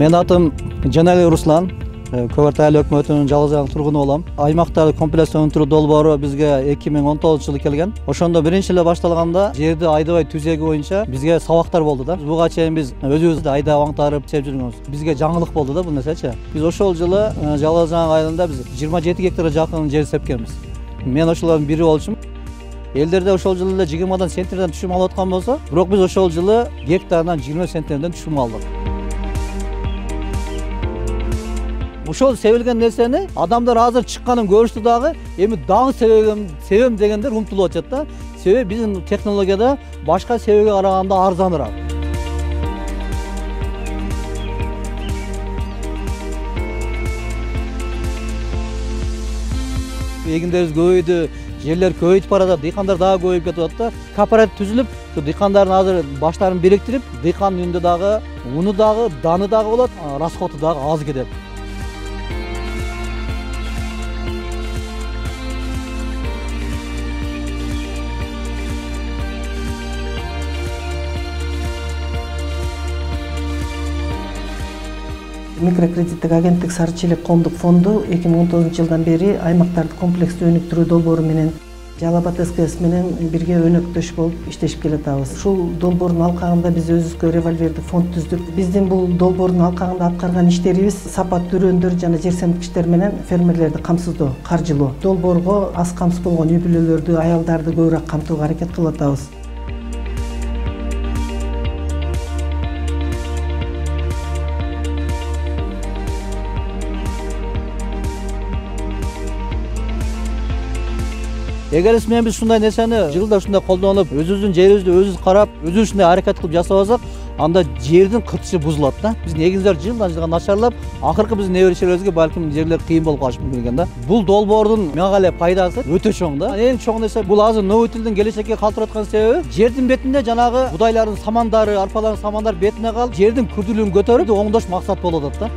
Мен атым Жанали Руслан. Көкөртө айыл өкмөтүнүн жалгыз тургуну болом. Аймактарды комплекс өнүктүрүү долбоору бизге 2019-жылы келген. Ошондо биринчи эле башталганда жерди айдабай түзеги боюнча бизге сабактар болду да. Буга чейин биз өзүбүз айдап аңтарып чеп жүргөнбүз. Бизге жаңылык болду да бул нерсечи. Биз ошол жылы жалгыз айылында биз 27 гектарга жакын жер сепкенбиз. Мен ошолордун бири болчумун. Элдерде ошол жылы эле 20 центнерден түшүм алып аткан болсо, бирок биз ошол жылы гектарынан 20 центнерден түшүм алдык. Ошол себилген нерсени адамдар азыр чыкканын көрүштү дагы, эми дагы себем дегендер умтулуп атат да. Себеби биздин технологияда башка себеге караганда арзаныраак. Эгиндерибиз көбөйдү, жерлер көбөйүп баратат, дыйкандар дагы көбөйүп кетип атат да. Кооператив түзүлүп, дыйкандардын азыр баштарын бириктирип, дыйкан үнүндө дагы, уну дагы, даны дагы болот, расходу дагы аз кетет. Микрокредиттик агенттик Сары Челек коомдук фонду 2019-жылдан бери аймактарды комплекстүү өнүктүрүү долбоору менен Жалал Абад СКС менен бирге өнөктөш болуп иштешип келатабыз. Ушул долбоордун алкагында биз өзүбүзгө револьвердик фонд түздүк. Биздин бул долбоордун алкагында аткарган иштерибиз сапаттуу үрөндөр жана жер семирткичтер менен фермерлерди камсыздоо, каржылоо. Долбоорго аз камсыз болгон үй бүлөлөрдү, аялдарды көбүрөөк камтууга аракет кылып атабыз. Эгер менен биз ушундай нерсени жылда ушундай колдонуп, өзүбүздүн жерибизди өзүбүз карап, өзүбүз ушундай аракет кылып жасабасак, анда жердин кыртышы бузулат да. Биздин эгиндер жылдан жылга начарлап, акыркы биздин неберечилерибизге балким жерлер кыйын болуп калышы мүмкүн экен да. Бул долбоордун мага эле пайдасы өтө чоң да. Эң чоң нерсе бул азыр Новый Тилдин келечекке калтырып аткан себеби жердин бетинде жанагы будайлардын самандары, арпалардын самандары бетине калып, жердин күрдүүлүгүн көтөрүп, оңдош максат болуп атат да.